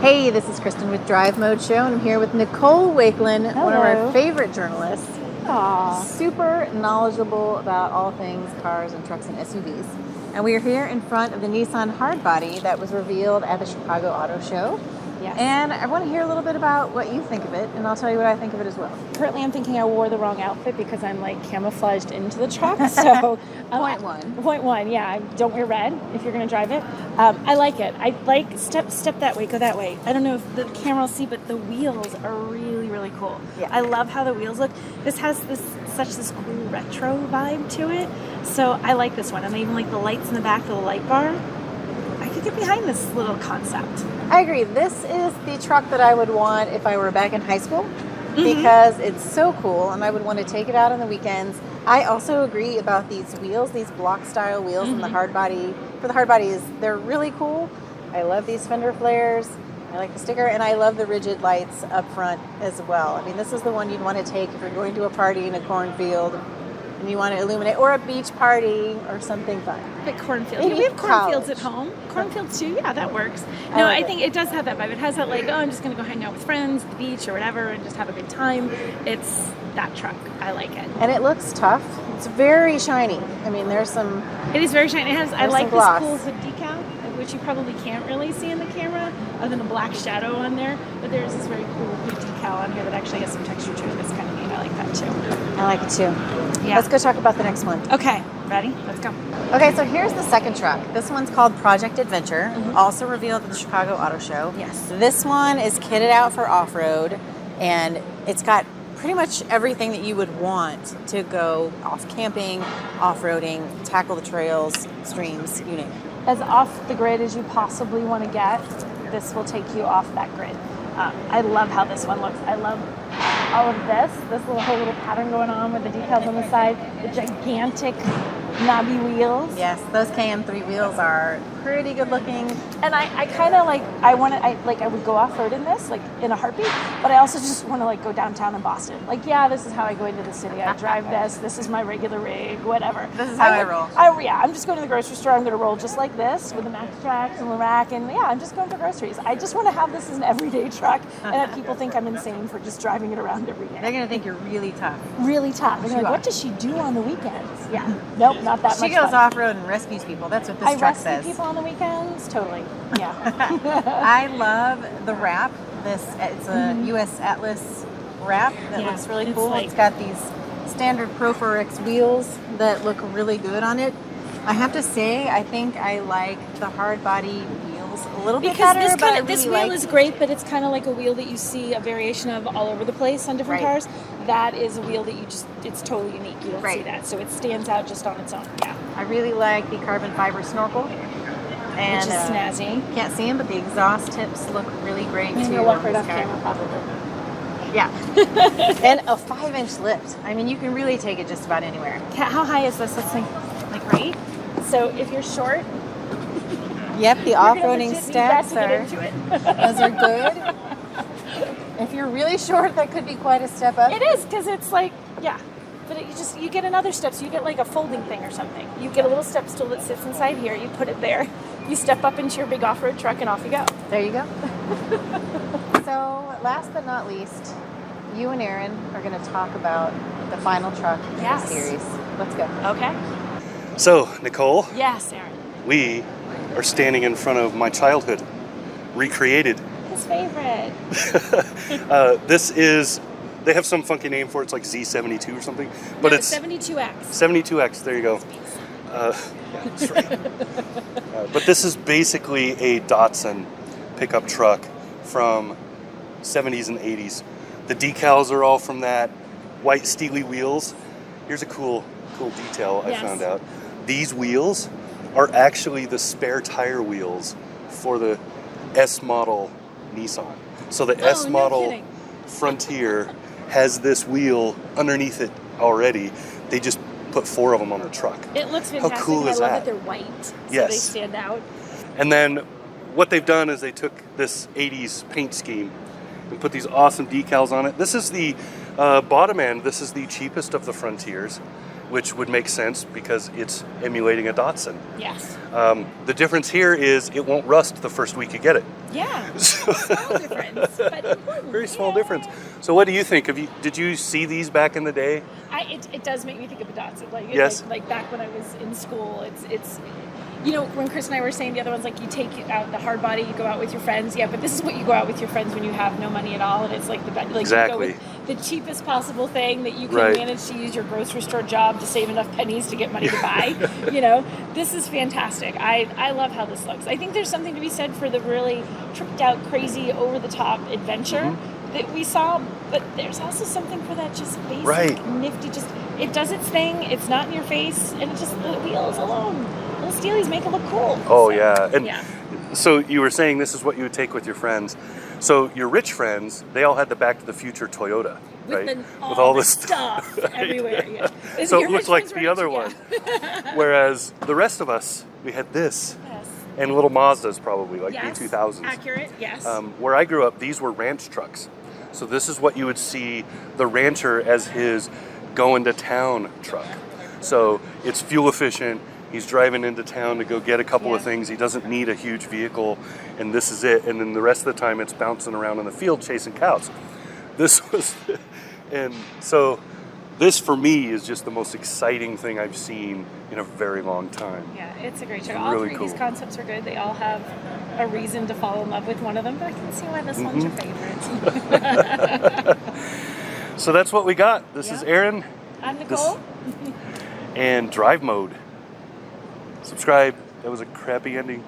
Hey, this is Kristen with Drive Mode Show, and I'm here with Nicole Wakelin, one of our Hello. favorite journalists. Aww. Super knowledgeable about all things cars and trucks and SUVs. And we are here in front of the Nissan Hardbody that was revealed at the Chicago Auto Show. Yes. And I want to hear a little bit about what you think of it, and I'll tell you what I think of it as well. Currently, I'm thinking I wore the wrong outfit because I'm like camouflaged into the truck. So, Point one. Point one. Yeah, don't wear red if you're going to drive it. I like it. I like step that way, go that way. I don't know if the camera will see, but the wheels are really cool. Yeah. I love how the wheels look. This has such this cool retro vibe to it. So I like this one, and I even like the lights in the back, the light bar. I could get behind this little concept. I agree. This is the truck that I would want if I were back in high school because it's so cool and I would want to take it out on the weekends. I also agree about these wheels, these block style wheels in the Hardbody. For the Hardbody, they're really cool. I love these fender flares. I like the sticker, and I love the rigid lights up front as well. I mean, this is the one you'd want to take if you're going to a party in a cornfield and you want to illuminate, or a beach party or something fun. Like cornfields. Maybe We have cornfields college. at home. Cornfields too. Yeah, that works. I No, love I it. think it does have that vibe. It has that like, oh, I'm just going to go hang out with friends at the beach or whatever and just have a good time. It's that truck. I like it. And it looks tough. It's very shiny. I mean, there's some... It is very shiny. It has. I There's like some this gloss. cool hood decal, which you probably can't really see in the camera, other than a black shadow on there. But there's this very cool hood decal on here that actually has some texture to it. That's kind of neat. I like that too. I like it too. Yeah. Let's go talk about the next one. Okay. Ready? Let's go. Okay, so here's the second truck. This one's called Project Adventure, also revealed at the Chicago Auto Show. Yes. This one is kitted out for off-road, and it's got pretty much everything that you would want to go off camping, off-roading, tackle the trails, streams, you name it. As off the grid as you possibly want to get, this will take you off that grid. I love how this one looks. I love all of this whole little pattern going on with the decals on the side, the gigantic knobby wheels. Yes, those KM3 wheels are pretty good looking. And I kind of like, I would go off-road in this, like in a heartbeat, but I also just want to like go downtown in Boston. Like, yeah, this is how I go into the city. I drive this is my regular rig, whatever. This is how I roll. I'm just going to the grocery store. I'm going to roll just like this with the Max Tracks and the rack, and yeah, I'm just going for groceries. I just want to have this as an everyday truck, and have people think I'm insane for just driving it around every day. They're going to think you're really tough. Really tough. They're You like, are. what does she do on the weekends? Yeah. Nope, not that much She goes fun. off-road and rescues people. That's what this I truck rescue says. people on the weekends. Totally. Yeah. I love the wrap. It's a US Atlas wrap that Yeah, looks really it's cool. like- It's got these standard Pro4X wheels that look really good on it. I have to say, I think I like the Hardbody wheels a little bit Because better, but I this really wheel like is great, but it's kind of like a wheel that you see a variation of all over the place on different Right. cars. That is a wheel that it's totally unique. You don't see Right. that. So it stands out just on its own. Yeah. I really like the carbon fiber snorkel. And, Which is snazzy. Can't see them, but the exhaust tips look really great I'm too. going to walk on right this off car. camera probably. Yeah. And a 5-inch lift. I mean, you can really take it just about anywhere. How high is this? Let's see. Like right? So if you're short, Yep, the you're gonna off-roading legit need that steps to get are, into it. those are good. If you're really short, that could be quite a step up. It is, because it's like, yeah. But you get another step, so you get like a folding thing or something. You get a little step stool that sits inside here, you put it there, you step up into your big off-road truck, and off you go. There you go. So, last but not least, you and Aaron are going to talk about the final truck in Yes. the series. Let's go. Okay. So, Nicole, Yes, Aaron. we are standing in front of my childhood, recreated. His favorite. They have some funky name for it. It's like Z72 or something. But No, it's 72X. 72X, there you go. Yeah, that's right. But this is basically a Datsun pickup truck from 70s and 80s. The decals are all from that. White steely wheels. Here's a cool detail I Yes. found out. These wheels are actually the spare tire wheels for the S model Nissan. So the S no model kidding. Frontier has this wheel underneath it already. They just put 4 of them on the truck. It looks fantastic. cool and is I love that? that they're white, so Yes. they stand out. And then what they've done is they took this 80s paint scheme and put these awesome decals on it. This is the bottom end. This is the cheapest of the Frontiers. which would make sense because it's emulating a Datsun. Yes. The difference here is it won't rust the first week you get it. Yeah. Small difference, but important. Very small Yay. difference. So what do you think? Did you see these back in the day? It does make me think of a Datsun. Like, Yes. like back when I was in school, it's you know, when Chris and I were saying the other ones, like you take out the Hardbody, you go out with your friends. Yeah, but this is what you go out with your friends when you have no money at all, and it's like Exactly. You go with the cheapest possible thing that you can Right. manage to use your grocery store job to save enough pennies to get money to buy. You know, this is fantastic. I love how this looks. I think there's something to be said for the really tripped out, crazy, over the top adventure that we saw, but there's also something for that just basic, Right. nifty. Just it does its thing. It's not in your face, and it just the wheels alone. Little steelies make it look cool. Oh, So, yeah. And yeah. so you were saying this is what you would take with your friends. So your rich friends, they all had the Back to the Future Toyota, right? With all the stuff everywhere. Yeah. So Your it looked rich like ones the were other rich, one. Whereas the rest of us, we had this. Yes. And little Mazdas probably, like Yes. B2000s. Accurate. Yes. Where I grew up, these were ranch trucks. So this is what you would see the rancher as his going to town truck. So it's fuel efficient. He's driving into town to go get a couple of things. He doesn't need a huge vehicle, and this is it. And then the rest of the time, it's bouncing around in the field chasing cows. This was, and so this for me is just the most exciting thing I've seen in a very long time. Yeah, it's a great show. All Really three of cool. these concepts are good. They all have a reason to fall in love with one of them, but I can see why this one's your favorite. So that's what we got. This is Yeah. Aaron. I'm Nicole. And drive mode. Subscribe. That was a crappy ending.